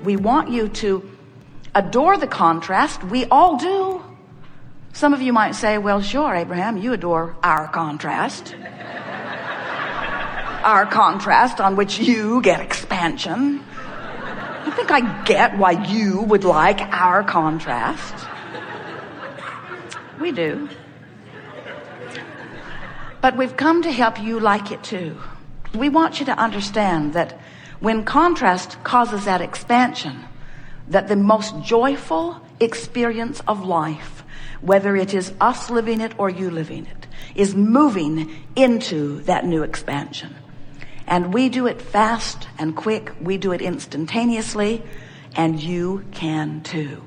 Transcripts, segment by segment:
We want you to adore the contrast. We all do. Some of you might say, well, sure, Abraham, you adore our contrast. Our contrast on which you get expansion. I think I get why you would like our contrast. We do. But we've come to help you like it too. We want you to understand that when contrast causes that expansion, that the most joyful experience of life, whether it is us living it or you living it, is moving into that new expansion. And we do it fast and quick. We do it instantaneously, and you can too.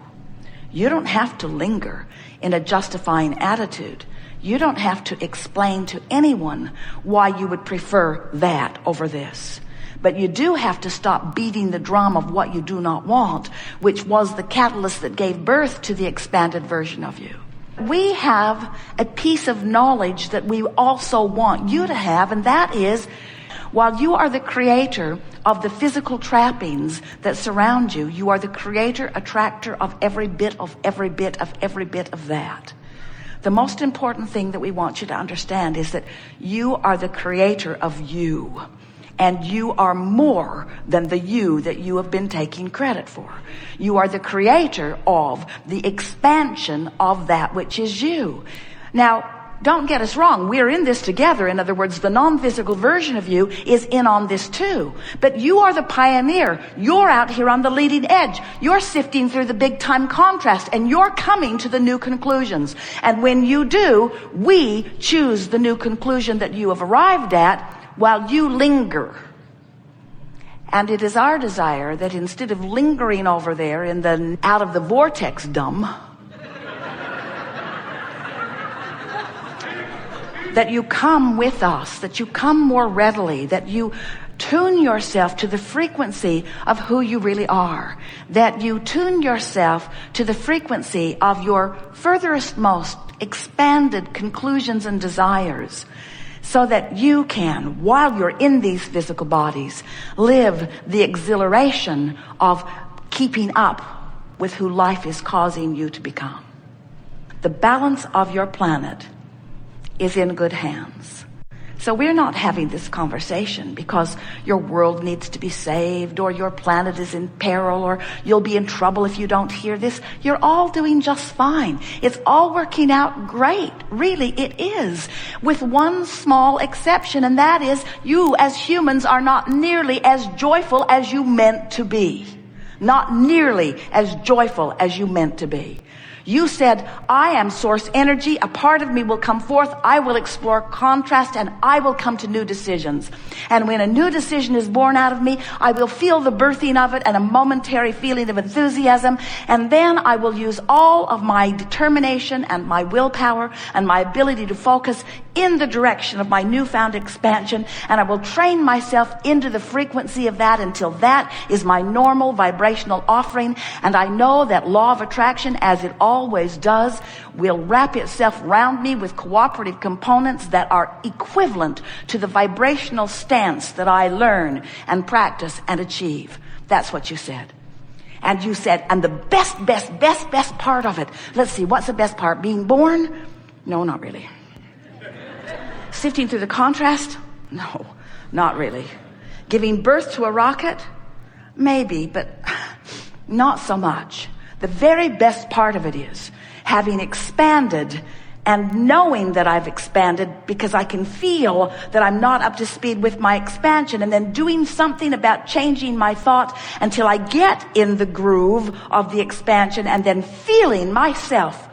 You don't have to linger in a justifying attitude. You don't have to explain to anyone why you would prefer that over this. But you do have to stop beating the drum of what you do not want, which was the catalyst that gave birth to the expanded version of you. We have a piece of knowledge that we also want you to have, and that is, while you are the creator of the physical trappings that surround you, you are the creator, attractor of every bit of that. The most important thing that we want you to understand is that you are the creator of you. And you are more than the you that you have been taking credit for. You are the creator of the expansion of that which is you. Now, don't get us wrong. We're in this together. In other words, the non-physical version of you is in on this too. But you are the pioneer. You're out here on the leading edge. You're sifting through the big time contrast, and you're coming to the new conclusions. And when you do, we choose the new conclusion that you have arrived at while you linger. And it is our desire that instead of lingering over there in the out of the vortex dumb, that you come with us, that you come more readily, that you tune yourself to the frequency of who you really are, that you tune yourself to the frequency of your furthest most expanded conclusions and desires, so that you can, while you're in these physical bodies, live the exhilaration of keeping up with who life is causing you to become. The balance of your planet is in good hands. So we're not having this conversation because your world needs to be saved, or your planet is in peril, or you'll be in trouble if you don't hear this. You're all doing just fine. It's all working out great. Really, it is. With one small exception, and that is you as humans are not nearly as joyful as you meant to be. Not nearly as joyful as you meant to be. You said, I am source energy. A part of me will come forth. I will explore contrast, and I will come to new decisions. And when a new decision is born out of me, I will feel the birthing of it and a momentary feeling of enthusiasm. And then I will use all of my determination and my willpower and my ability to focus in the direction of my newfound expansion. And I will train myself into the frequency of that until that is my normal vibrational offering. And I know that law of attraction, as it always does, will wrap itself around me with cooperative components that are equivalent to the vibrational stance that I learn and practice and achieve. That's what you said. And you said, and the best part of it. Let's see, what's the best part? Being born? No, not really. Sifting through the contrast? No, not really. Giving birth to a rocket? Maybe, but not so much. The very best part of it is having expanded and knowing that I've expanded, because I can feel that I'm not up to speed with my expansion, and then doing something about changing my thought until I get in the groove of the expansion, and then feeling myself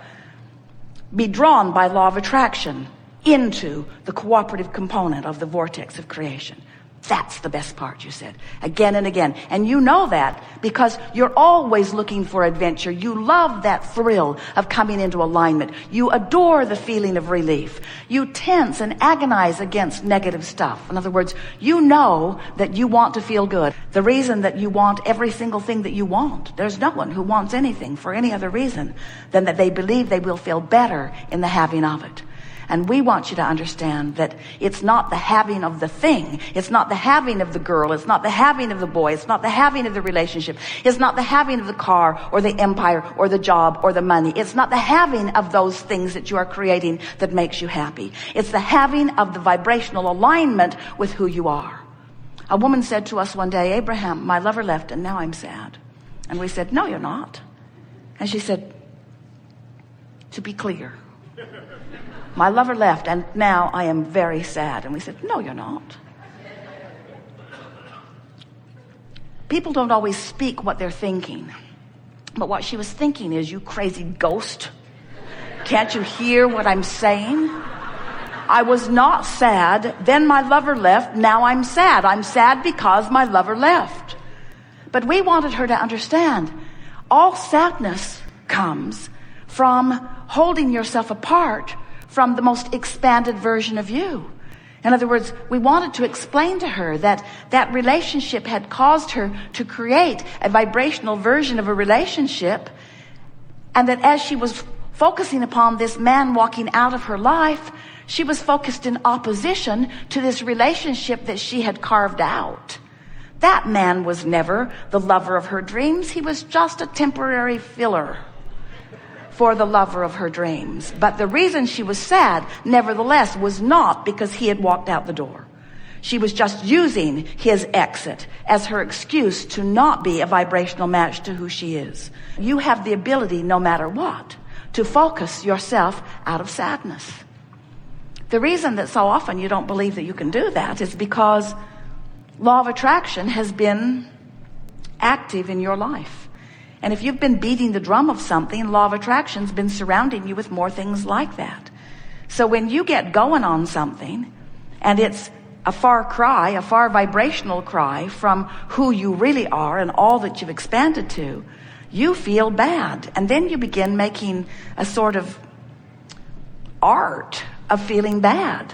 be drawn by law of attraction into the cooperative component of the vortex of creation. That's the best part, you said, again and again. And you know that because you're always looking for adventure. You love that thrill of coming into alignment. You adore the feeling of relief. You tense and agonize against negative stuff. In other words, you know that you want to feel good. The reason that you want every single thing that you want, there's no one who wants anything for any other reason than that they believe they will feel better in the having of it. And we want you to understand that it's not the having of the thing. It's not the having of the girl. It's not the having of the boy. It's not the having of the relationship. It's not the having of the car or the empire or the job or the money. It's not the having of those things that you are creating that makes you happy. It's the having of the vibrational alignment with who you are. A woman said to us one day, Abraham, my lover left and now I'm sad. And we said, no, you're not. And she said, to be clear, my lover left and now I am very sad. And we said, no, you're not. People don't always speak what they're thinking. But what she was thinking is, you crazy ghost. Can't you hear what I'm saying? I was not sad. Then my lover left. Now I'm sad. I'm sad because my lover left. But we wanted her to understand all sadness comes from holding yourself apart from the most expanded version of you. In other words, we wanted to explain to her that that relationship had caused her to create a vibrational version of a relationship, and that as she was focusing upon this man walking out of her life, she was focused in opposition to this relationship that she had carved out. That man was never the lover of her dreams. He was just a temporary filler for the lover of her dreams. But the reason she was sad, nevertheless, was not because he had walked out the door. She was just using his exit as her excuse to not be a vibrational match to who she is. You have the ability, no matter what, to focus yourself out of sadness. The reason that so often you don't believe that you can do that is because law of attraction has been active in your life. And if you've been beating the drum of something, law of attraction's been surrounding you with more things like that. So when you get going on something, and it's a far cry, a far vibrational cry from who you really are and all that you've expanded to, you feel bad. And then you begin making a sort of art of feeling bad.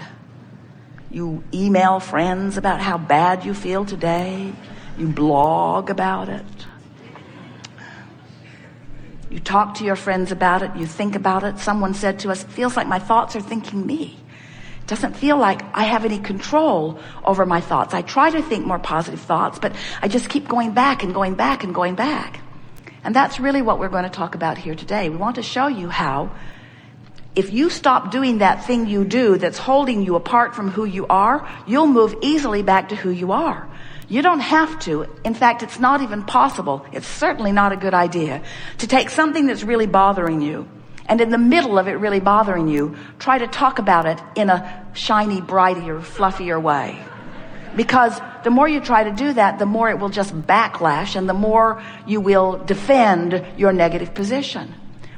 You email friends about how bad you feel today. You blog about it. You talk to your friends about it. You think about it. Someone said to us, it feels like my thoughts are thinking me. It doesn't feel like I have any control over my thoughts. I try to think more positive thoughts, but I just keep going back and going back and going back. And that's really what we're going to talk about here today. We want to show you how, if you stop doing that thing you do that's holding you apart from who you are, you'll move easily back to who you are. You don't have to. In fact, it's not even possible. It's certainly not a good idea to take something that's really bothering you, and in the middle of it really bothering you, try to talk about it in a shiny, brighter, fluffier way. Because the more you try to do that, the more it will just backlash, and the more you will defend your negative position.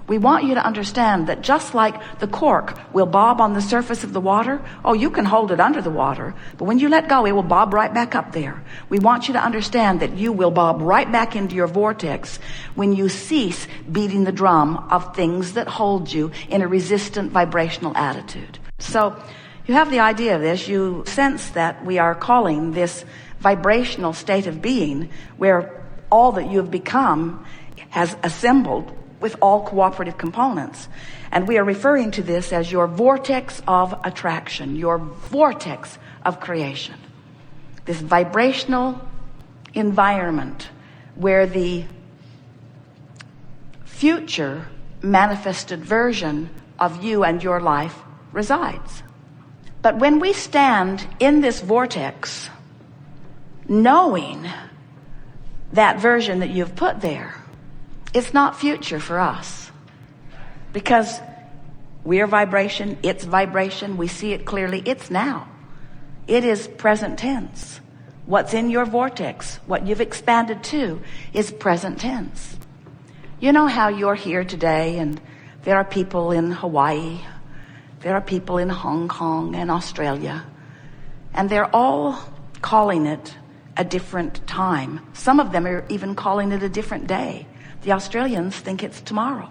We want you to understand that just like the cork will bob on the surface of the water, oh, you can hold it under the water, but when you let go, it will bob right back up there. We want you to understand that you will bob right back into your vortex when you cease beating the drum of things that hold you in a resistant vibrational attitude. So you have the idea of this. You sense that we are calling this vibrational state of being where all that you have become has assembled with all cooperative components. And we are referring to this as your vortex of attraction, your vortex of creation. This vibrational environment where the future manifested version of you and your life resides. But when we stand in this vortex, knowing that version that you've put there, it's not future for us, because we are vibration, it's vibration, we see it clearly, it's now. It is present tense. What's in your vortex, what you've expanded to, is present tense. You know how you're here today, and there are people in Hawaii, there are people in Hong Kong and Australia, and they're all calling it a different time. Some of them are even calling it a different day. The Australians think it's tomorrow.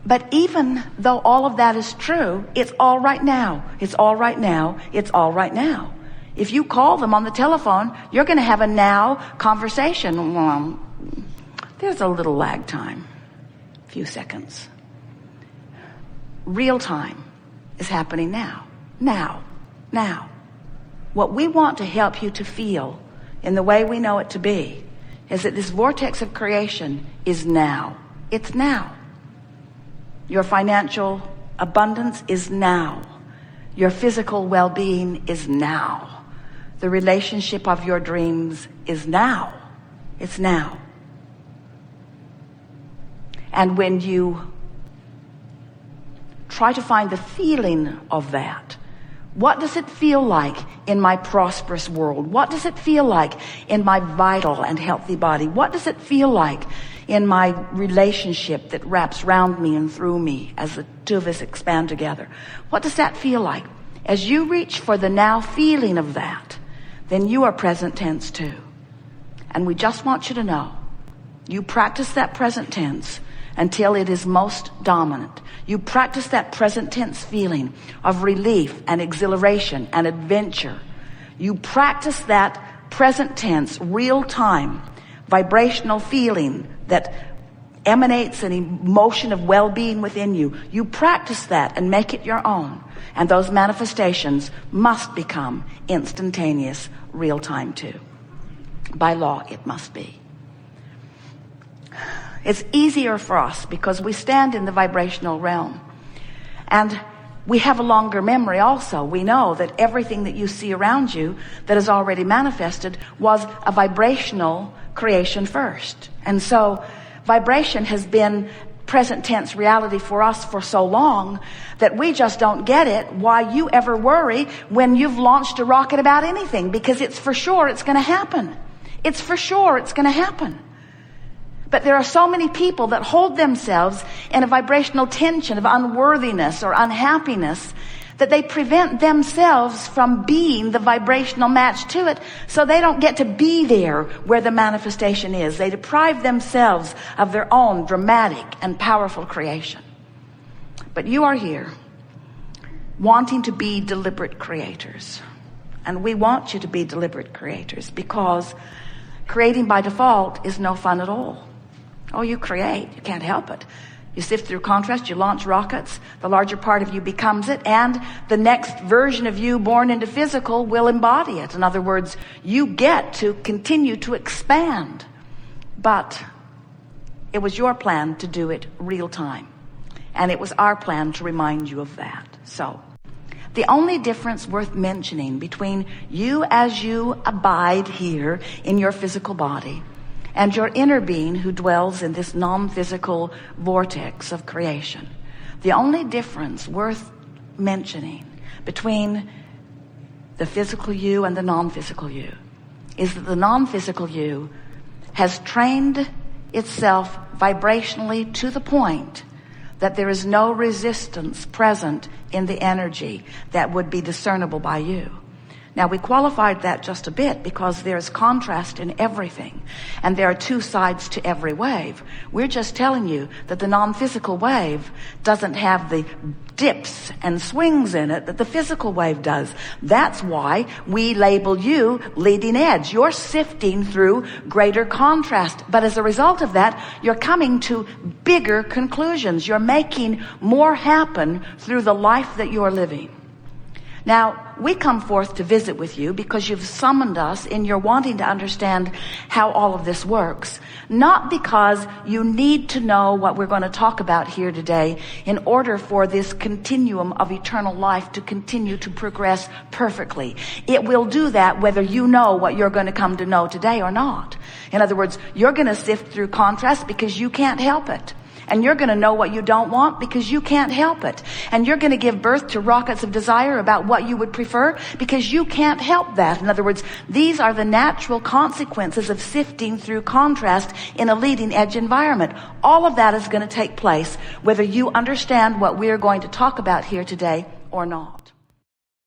But even though all of that is true, it's all right now. It's all right now. It's all right now. If you call them on the telephone, you're going to have a now conversation. Well, there's a little lag time. few seconds. Real time is happening now. Now. What we want to help you to feel in the way we know it to be is that this vortex of creation is now. It's now. Your financial abundance is now. Your physical well-being is now. The relationship of your dreams is now. It's now. And when you try to find the feeling of that, what does it feel like in my prosperous world? What does it feel like in my vital and healthy body? What does it feel like in my relationship that wraps round me and through me as the two of us expand together? What does that feel like? As you reach for the now feeling of that, then you are present tense too. And we just want you to know, you practice that present tense until it is most dominant. You practice that present tense feeling of relief and exhilaration and adventure. You practice that present tense, real time, vibrational feeling that emanates an emotion of well-being within you. You practice that and make it your own. And those manifestations must become instantaneous, real time too. By law, it must be. It's easier for us because we stand in the vibrational realm. And we have a longer memory also. We know that everything that you see around you that is already manifested was a vibrational creation first. And so vibration has been present tense reality for us for so long that we just don't get it why you ever worry when you've launched a rocket about anything, because it's for sure it's going to happen. It's for sure it's going to happen. But there are so many people that hold themselves in a vibrational tension of unworthiness or unhappiness that they prevent themselves from being the vibrational match to it, so they don't get to be there where the manifestation is. They deprive themselves of their own dramatic and powerful creation. But you are here wanting to be deliberate creators. And we want you to be deliberate creators because creating by default is no fun at all. Oh, you create. You can't help it. You sift through contrast, you launch rockets, the larger part of you becomes it, and the next version of you born into physical will embody it. In other words, you get to continue to expand. But it was your plan to do it real time. And it was our plan to remind you of that. So, the only difference worth mentioning between you as you abide here in your physical body and your inner being who dwells in this non-physical vortex of creation, the only difference worth mentioning between the physical you and the non-physical you is that the non-physical you has trained itself vibrationally to the point that there is no resistance present in the energy that would be discernible by you. Now, we qualified that just a bit because there is contrast in everything, and there are two sides to every wave. We're just telling you that the non-physical wave doesn't have the dips and swings in it that the physical wave does. That's why we label you leading edge. You're sifting through greater contrast, but as a result of that, you're coming to bigger conclusions. You're making more happen through the life that you're living. Now, we come forth to visit with you because you've summoned us in your wanting to understand how all of this works. Not because you need to know what we're going to talk about here today in order for this continuum of eternal life to continue to progress perfectly. It will do that whether you know what you're going to come to know today or not. In other words, you're going to sift through contrast because you can't help it. And you're going to know what you don't want because you can't help it. And you're going to give birth to rockets of desire about what you would prefer because you can't help that. In other words, these are the natural consequences of sifting through contrast in a leading edge environment. All of that is going to take place whether you understand what we're going to talk about here today or not.